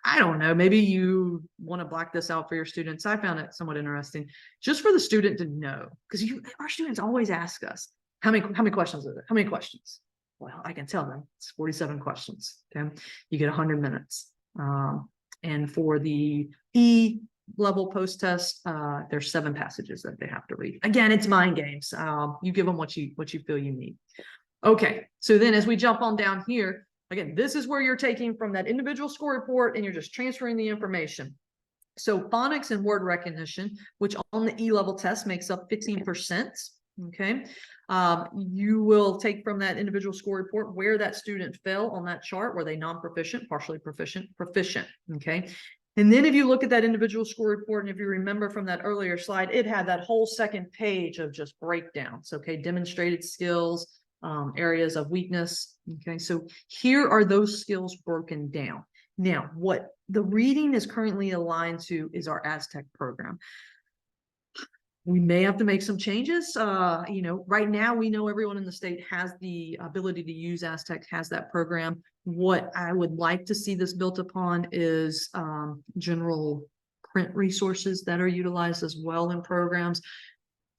S2: I don't know, maybe you want to block this out for your students. I found it somewhat interesting just for the student to know, because our students always ask us, how many questions are there? How many questions? Well, I can tell them it's 47 questions. Okay, you get 100 minutes. And for the E level post test, there's 7 passages that they have to read. Again, it's mind games. You give them what you feel you need. Okay, so then as we jump on down here, again, this is where you're taking from that individual score report and you're just transferring the information. So phonics and word recognition, which on the E level test makes up 15%. Okay, you will take from that individual score report where that student fell on that chart. Were they non-proficient, partially proficient, proficient? Okay. And then if you look at that individual score report, and if you remember from that earlier slide, it had that whole second page of just breakdowns. Okay, demonstrated skills, areas of weakness. Okay, so here are those skills broken down. Now, what the reading is currently aligned to is our Aztec program. We may have to make some changes. Right now we know everyone in the state has the ability to use Aztec, has that program. What I would like to see this built upon is general print resources that are utilized as well in programs.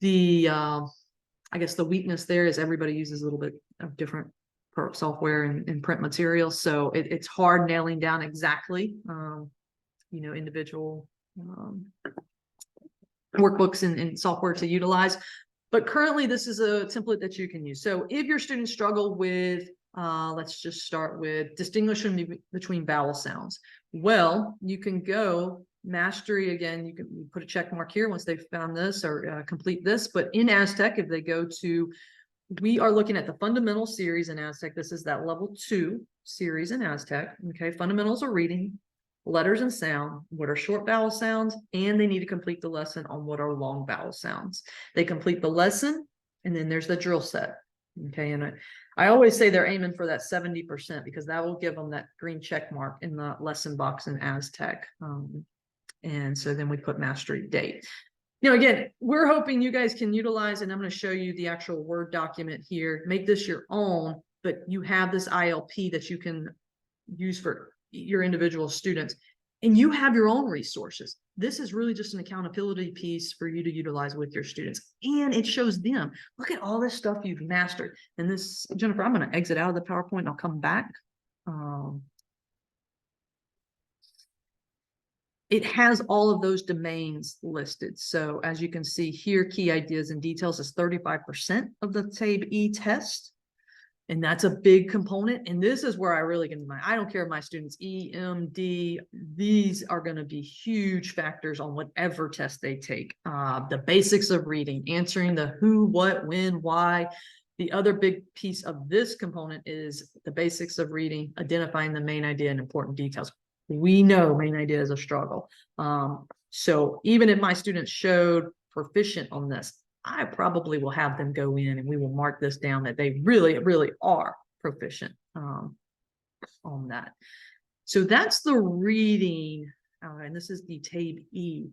S2: I guess the weakness there is everybody uses a little bit of different software and print materials. So it's hard nailing down exactly, individual workbooks and software to utilize. But currently this is a template that you can use. So if your students struggle with, let's just start with distinguishing between vowel sounds. Well, you can go Mastery, again, you can put a check mark here once they've found this or complete this. But in Aztec, if they go to, we are looking at the fundamental series in Aztec. This is that level 2 series in Aztec. Okay, fundamentals are reading, letters and sound, what are short vowel sounds, and they need to complete the lesson on what are long vowel sounds. They complete the lesson, and then there's the drill set. Okay, and I always say they're aiming for that 70% because that will give them that green check mark in the lesson box in Aztec. And so then we put mastery date. You know, again, we're hoping you guys can utilize, and I'm going to show you the actual Word document here. Make this your own, but you have this ILP that you can use for your individual students, and you have your own resources. This is really just an accountability piece for you to utilize with your students, and it shows them, look at all this stuff you've mastered. And this, Jennifer, I'm going to exit out of the PowerPoint and I'll come back. It has all of those domains listed. So as you can see here, key ideas and details is 35% of the TABE test. And that's a big component. And this is where I really get I don't care if my students E, M, D, these are going to be huge factors on whatever test they take. The basics of reading, answering the who, what, when, why. The other big piece of this component is the basics of reading, identifying the main idea and important details. We know main idea is a struggle. So even if my students showed proficient on this, I probably will have them go in and we will mark this down that they really, really are proficient on that. So that's the reading. And this is the TABE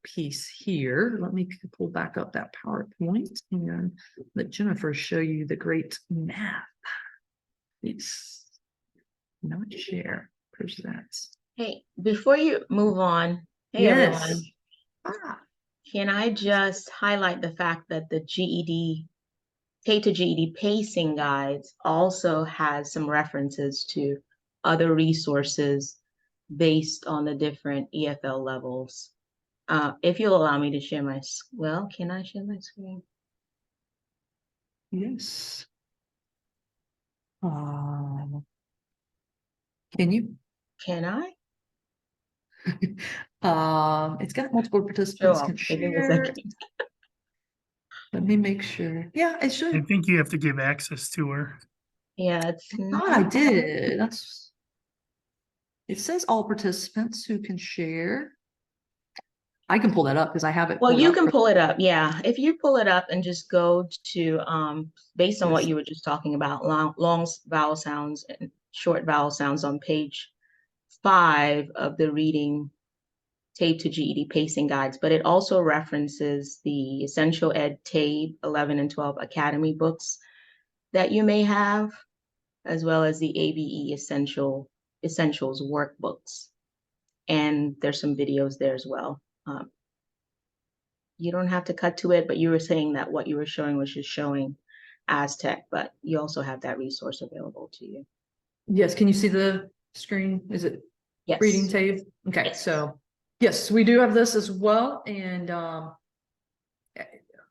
S2: piece here. Let me pull back up that PowerPoint and let Jennifer show you the great math. Please not share. Presents.
S4: Hey, before you move on, hey
S2: Yes.
S4: everyone, can I just highlight the fact that the GED, K to GED pacing guides also has some references to other resources based on the different EFL levels. If you'll allow me to share my, well, can I share my screen?
S2: Yes. Can you?
S4: Can I?
S2: It's got multiple participants
S4: Sure,
S2: can
S4: give me a
S2: share.
S4: second.
S2: Let me make sure. Yeah, it
S5: I
S2: should.
S5: think you have to give access to her.
S4: Yeah, it's
S2: Oh, I did. That's. It says all participants who can share. I can pull that up because I have it.
S4: Well,
S2: pulled
S4: you
S2: up
S4: can
S2: for-
S4: pull it up, yeah. If you pull it up and just go to, based on what
S2: Yes.
S4: you were just talking about, long vowel sounds and short vowel sounds on page 5 of the reading TABE to GED pacing guides, but it also references the Essential Ed TABE 11 and 12 Academy books that you may have, as well as the ABE Essentials workbooks. And there's some videos there as well. You don't have to cut to it, but you were saying that what you were showing was just showing Aztec, but you also have that resource available to you.
S2: Yes. Can you see the screen? Is it
S4: Yes.
S2: reading tape? Okay.
S4: Yes.
S2: So yes, we do have this as well. And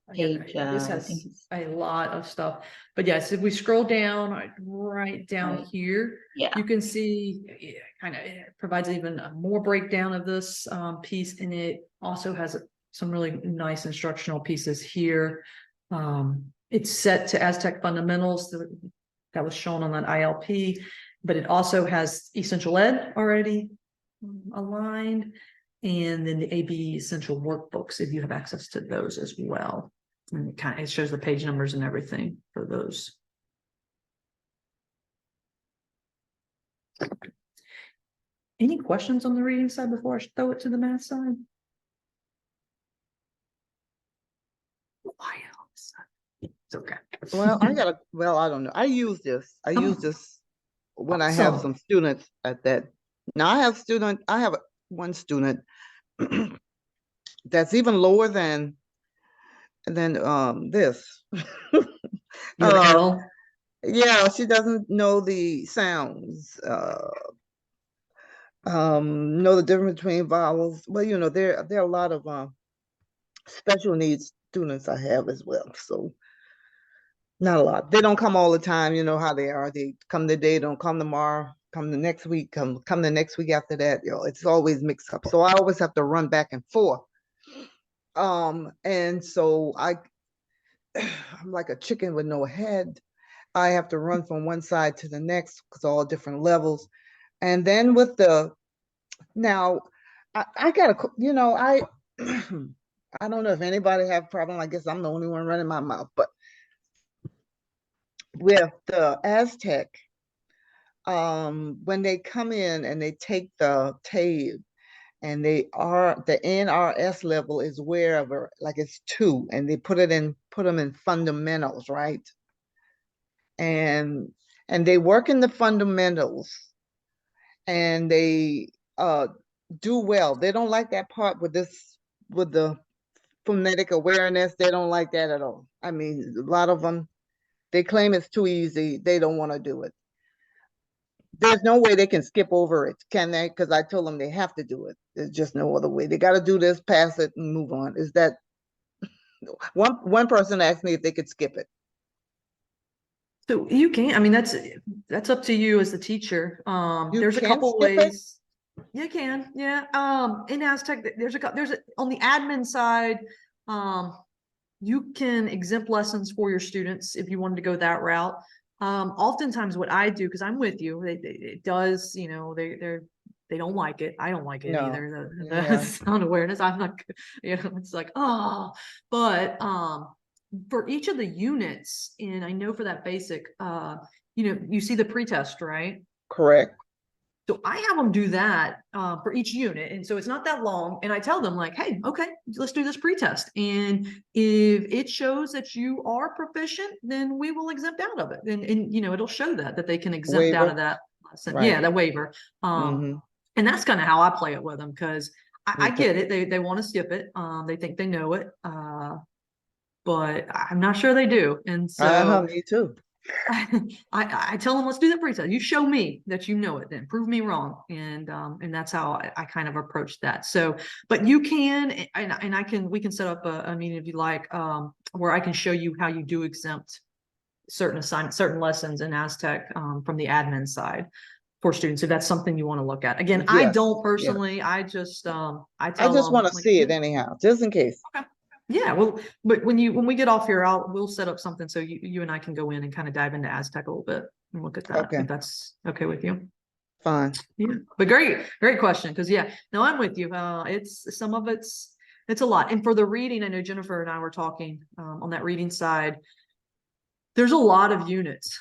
S2: again,
S4: Page,
S2: this
S4: I
S2: has
S4: think it's,
S2: a lot of stuff. But yes, if we scroll down right down
S4: Right.
S2: here,
S4: yeah,
S2: you can see it kind of provides even a more breakdown of this piece, and it also has some really nice instructional pieces here. It's set to Aztec fundamentals that was shown on that ILP, but it also has Essential Ed already aligned, and then the AB Essential workbooks if you have access to those as well. And it shows the page numbers and everything for those. Any questions on the reading side before I throw it to the math side? It's okay.
S1: Well, I don't know. I use this. I use this when I have
S2: Awesome.
S1: some students at that. Now I have one student that's even lower than this.
S2: You have L?
S1: Yeah, she doesn't know the sounds, know the difference between vowels. Well, you know, there are a lot of special needs students I have as well. So not a lot. They don't come all the time, you know how they are. They come today, don't come tomorrow. come the next week, come the next week after that. It's always mixed up. So I always have to run back and forth. And so I'm like a chicken with no head. I have to run from one side to the next because all different levels. And then with now I gotta, I I don't know if anybody have a problem. I guess I'm the only one running my mouth, but with the Aztec, when they come in and they take the TABE and the NRS level is wherever, like it's 2, and they put them in fundamentals, right? And they work in the fundamentals and they do well. They don't like that part with the phonetic awareness. They don't like that at all. I mean, a lot of them, they claim it's too easy. They don't want to do it. There's no way they can skip over it, can they? Because I told them they have to do it. There's just no other way. They got to do this, pass it, and move on. Is that one person asked me if they could skip it?
S2: So you can, I mean, that's up to you as the teacher.
S1: You
S2: There's a
S1: can
S2: couple
S1: skip it?
S2: ways. You can, yeah. In Aztec, there's on the admin side, you can exempt lessons for your students if you wanted to go that route. Oftentimes what I do, because I'm with you, it does, they don't like it. I don't like it
S1: No.
S2: either. The
S1: Yeah.
S2: sound awareness. I'm not, it's like, but for each of the units, and I know for that basic, you see the pretest, right?
S1: Correct.
S2: So I have them do that for each unit. And so it's not that long. And I tell them like, hey, okay, let's do this pretest. And if it shows that you are proficient, then we will exempt out of it. And it'll show that they can exempt out
S1: Waiver.
S2: of that lesson.
S1: Right.
S2: Yeah, the waiver.
S1: Mhm.
S2: And that's kind of how I play it with them, because I
S1: Me too.
S2: get it. They want to skip it. They think they know it. But I'm not sure they do. And so
S1: Me too.
S2: I tell them, let's do that pretest. You show me that you know it, then prove me wrong. And that's how I kind of approach that. So, but you can, and we can set up a meeting if you like, where I can show you how you do exempt certain lessons in Aztec from the admin side for students, if that's something you want to look at. Again, I
S1: Yes,
S2: don't
S1: yes.
S2: personally, I just, I
S1: I
S2: tell
S1: just
S2: them,
S1: want to
S2: like,
S1: see it anyhow, just in case.
S2: okay. Yeah, well, but when we get off here, we'll set up something so you and I can go in and kind of dive into Aztec a little bit and look at that,
S1: Okay.
S2: if that's okay with you.
S1: Fine.
S2: Yeah, but great question, because yeah, no, I'm with you. It's some of it's a lot. And for the reading, I know Jennifer and I were talking on that reading side. There's a lot of units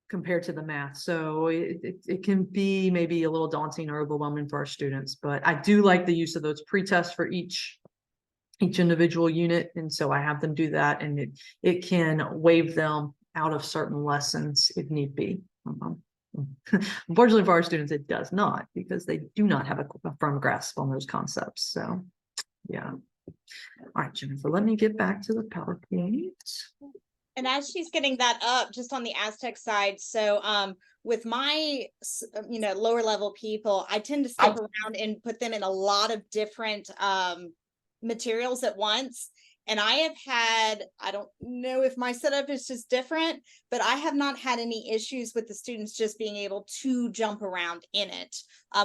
S2: compared to the math, so it can be maybe a little daunting or overwhelming for our students. But I do like the use of those pre-tests for each individual unit, and so I have them do that, and it can waive them out of certain lessons if need be. Unfortunately for our students, it does not, because they do not have a firm grasp on those concepts. So yeah. All right, Jennifer, let me get back to the PowerPoint.
S3: And as she's getting that up, just on the Aztec side, so with my lower level people, I tend to skip around and put them in a lot of different materials at once. And I have had, I don't know if my setup is just different, but I have not had any issues with the students just being able to jump around in it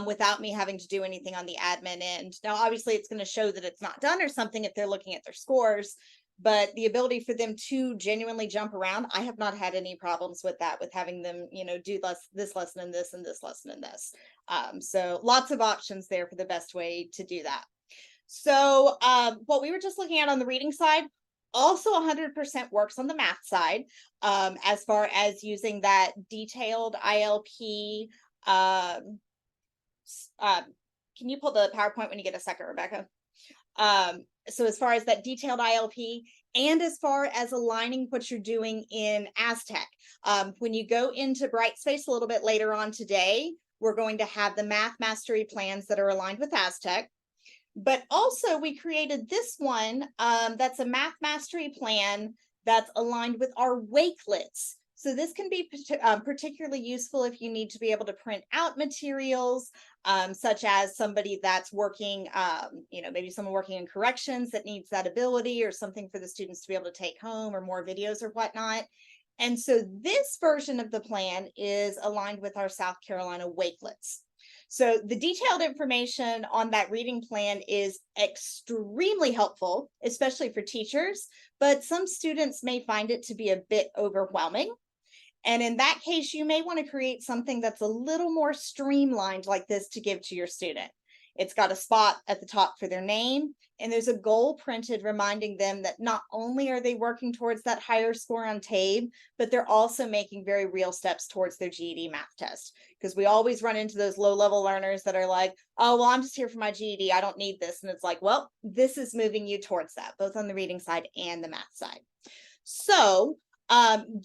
S3: without me having to do anything on the admin end. Now, obviously, it's going to show that it's not done or something if they're looking at their scores, but the ability for them to genuinely jump around, I have not had any problems with that, with having them, do this lesson and this and this lesson and this. So lots of options there for the best way to do that. So what we were just looking at on the reading side also 100% works on the math side, as far as using that detailed ILP. Can you pull the PowerPoint when you get a second, Rebecca? So as far as that detailed ILP, and as far as aligning what you're doing in Aztec, when you go into Brightspace a little bit later on today, we're going to have the math mastery plans that are aligned with Aztec. But also we created this one that's a math mastery plan that's aligned with our Wakelets. So this can be particularly useful if you need to be able to print out materials, such as somebody that's working, maybe someone working in corrections that needs that ability, or something for the students to be able to take home, or more videos or whatnot. And so this version of the plan is aligned with our South Carolina Wakelets. So the detailed information on that reading plan is extremely helpful, especially for teachers, but some students may find it to be a bit overwhelming. And in that case, you may want to create something that's a little more streamlined like this to give to your student. It's got a spot at the top for their name, and there's a goal printed reminding them that not only are they working towards that higher score on TABE, but they're also making very real steps towards their GED math test. Because we always run into those low-level learners that are like, oh, well, I'm just here for my GED. I don't need this. And it's like, well, this is moving you towards that, both on the reading side and the math side. So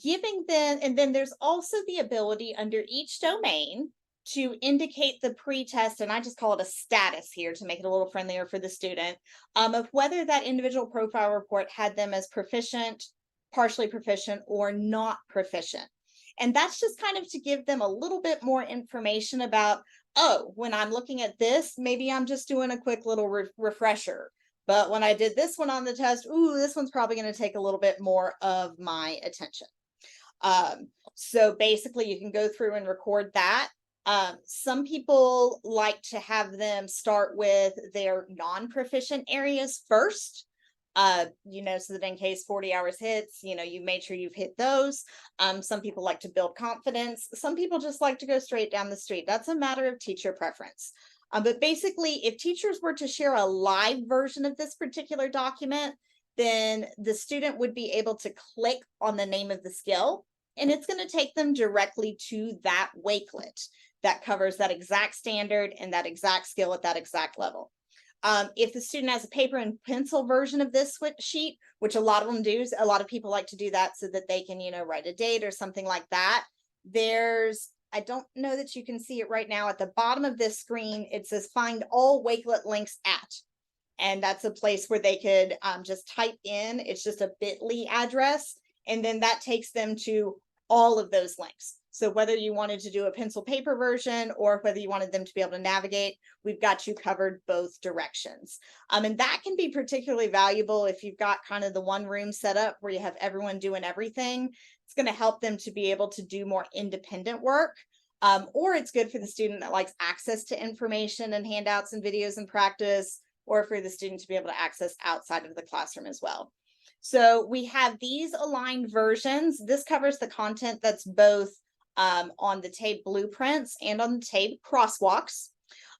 S3: giving them, and then there's also the ability under each domain to indicate the pre-test, and I just call it a status here to make it a little friendlier for the student, of whether that individual profile report had them as proficient, partially proficient, or not proficient. And that's just kind of to give them a little bit more information about, oh, when I'm looking at this, maybe I'm just doing a quick little refresher. But when I did this one on the test, ooh, this one's probably going to take a little bit more of my attention. So basically, you can go through and record that. Some people like to have them start with their non-proficient areas first, you know, so that in case 40 hours hits, you know, you made sure you've hit those. Some people like to build confidence. Some people just like to go straight down the street. That's a matter of teacher preference. But basically, if teachers were to share a live version of this particular document, then the student would be able to click on the name of the skill, and it's going to take them directly to that Wakelet that covers that exact standard and that exact skill at that exact level. If the student has a paper and pencil version of this sheet, which a lot of them do, a lot of people like to do that so that they can, you know, write a date or something like that. I don't know that you can see it right now. At the bottom of this screen, it says find all Wakelet links at. And that's a place where they could just type in, it's just a bit.ly address. And then that takes them to all of those links. So whether you wanted to do a pencil paper version or whether you wanted them to be able to navigate, we've got you covered both directions. And that can be particularly valuable if you've got kind of the one room set up where you have everyone doing everything. It's going to help them to be able to do more independent work. Or it's good for the student that likes access to information and handouts and videos and practice, or for the student to be able to access outside of the classroom as well. So we have these aligned versions. This covers the content that's both on the TABE blueprints and on the TABE crosswalks.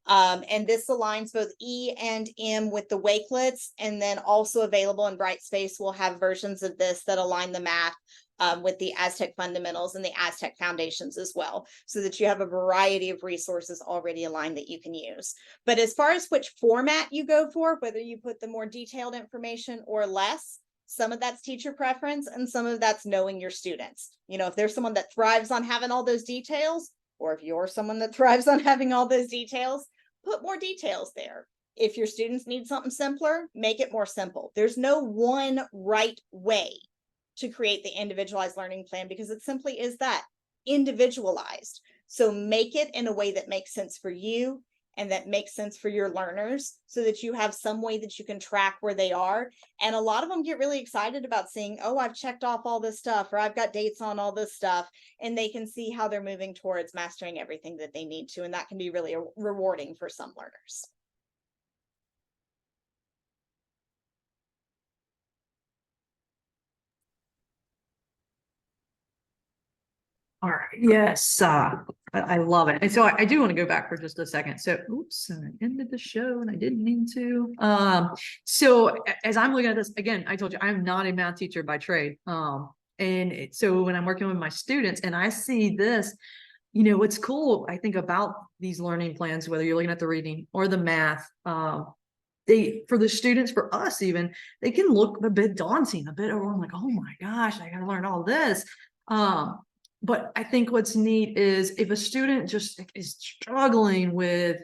S3: And this aligns both E and M with the Wakelets, and then also available in Brightspace, we'll have versions of this that align the math with the Aztec fundamentals and the Aztec foundations as well, so that you have a variety of resources already aligned that you can use. But as far as which format you go for, whether you put the more detailed information or less, some of that's teacher preference and some of that's knowing your students. You know, if there's someone that thrives on having all those details, or if you're someone that thrives on having all those details, put more details there. If your students need something simpler, make it more simple. There's no one right way to create the individualized learning plan, because it simply is that, individualized. So make it in a way that makes sense for you and that makes sense for your learners, so that you have some way that you can track where they are. And a lot of them get really excited about seeing, oh, I've checked off all this stuff, or I've got dates on all this stuff, and they can see how they're moving towards mastering everything that they need to. And that can be really rewarding for some learners.
S2: All right. Yes. I love it. And so I do want to go back for just a second. So, oops, I ended the show and I didn't mean to. So as I'm looking at this, again, I told you, I'm not a math teacher by trade. So when I'm working with my students and I see this, you know, what's cool, I think, about these learning plans, whether you're looking at the reading or the math, for the students, for us even, they can look a bit daunting, a bit overwhelming, like, oh my gosh, I got to learn all this. But I think what's neat is if a student just is struggling with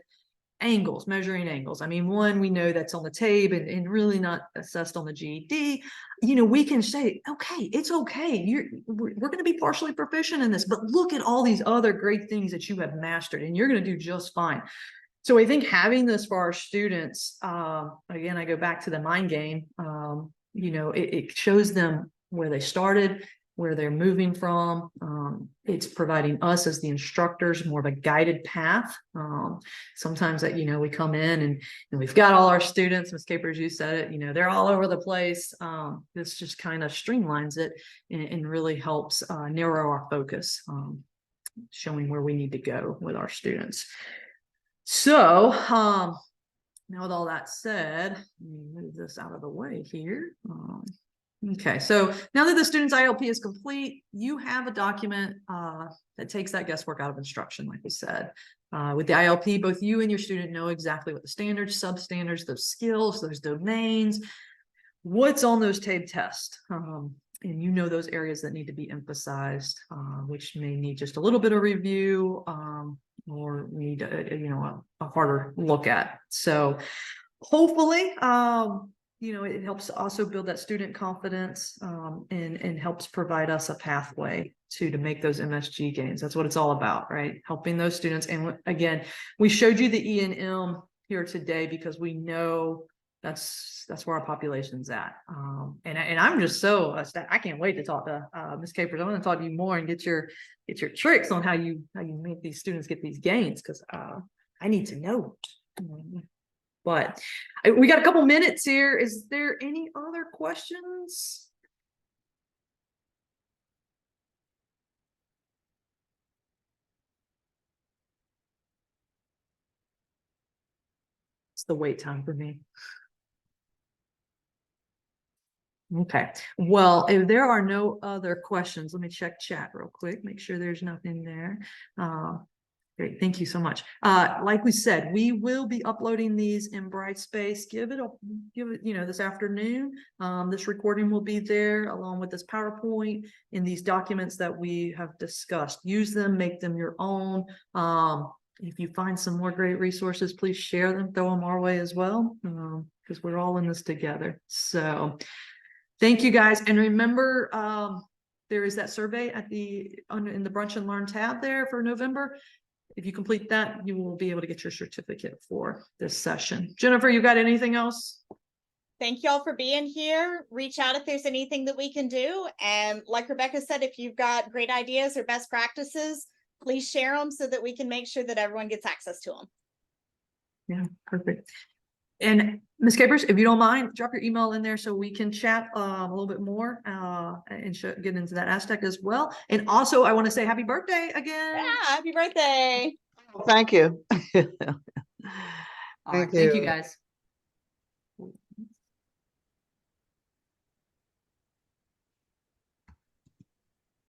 S2: angles, measuring angles. I mean, one, we know that's on the TABE and really not assessed on the GED. You know, we can say, okay, it's okay. We're going to be partially proficient in this, but look at all these other great things that you have mastered and you're going to do just fine. So I think having this for our students, again, I go back to the mind game, you know, it shows them where they started, where they're moving from. It's providing us as the instructors more of a guided path. Sometimes that, we come in and we've got all our students, Ms. Capers, you said it, they're all over the place. This just kind of streamlines it and really helps narrow our focus, showing where we need to go with our students. So, now with all that said, let me move this out of the way here. Okay, so now that the student's ILP is complete, you have a document that takes that guesswork out of instruction, like we said. With the ILP, both you and your student know exactly what the standards, substandards, those skills, those domains, what's on those TABE tests. And you know those areas that need to be emphasized, which may need just a little bit of review or need a harder look at. So hopefully, it helps also build that student confidence and helps provide us a pathway to make those MSG gains. That's what it's all about, right? Helping those students. And again, we showed you the E&M here today because we know that's where our population's at. And I'm just so I can't wait to talk to Ms. Capers. I want to talk to you more and get your tricks on how you make these students get these gains, because I need to know. But we got a couple minutes here. Is there any other questions? It's the wait time for me. Okay, well, if there are no other questions, let me check chat real quick, make sure there's nothing there. Great, thank you so much. Like we said, we will be uploading these in Brightspace. Give it, this afternoon. This recording will be there along with this PowerPoint and these documents that we have discussed. Use them, make them your own. If you find some more great resources, please share them, throw them our way as well, because we're all in this together. So thank you guys. And remember, there is that survey in the Brunch and Learn tab there for November. If you complete that, you will be able to get your certificate for this session. Jennifer, you got anything else?
S3: Thank you all for being here. Reach out if there's anything that we can do. And like Rebecca said, if you've got great ideas or best practices, please share them so that we can make sure that everyone gets access to them.
S2: Yeah, perfect. And Ms. Capers, if you don't mind, drop your email in there so we can chat a little bit more and get into that Aztec as well. And also, I want to say happy birthday again.
S3: Yeah, happy birthday.
S1: Thank you.
S2: All right, thank you guys.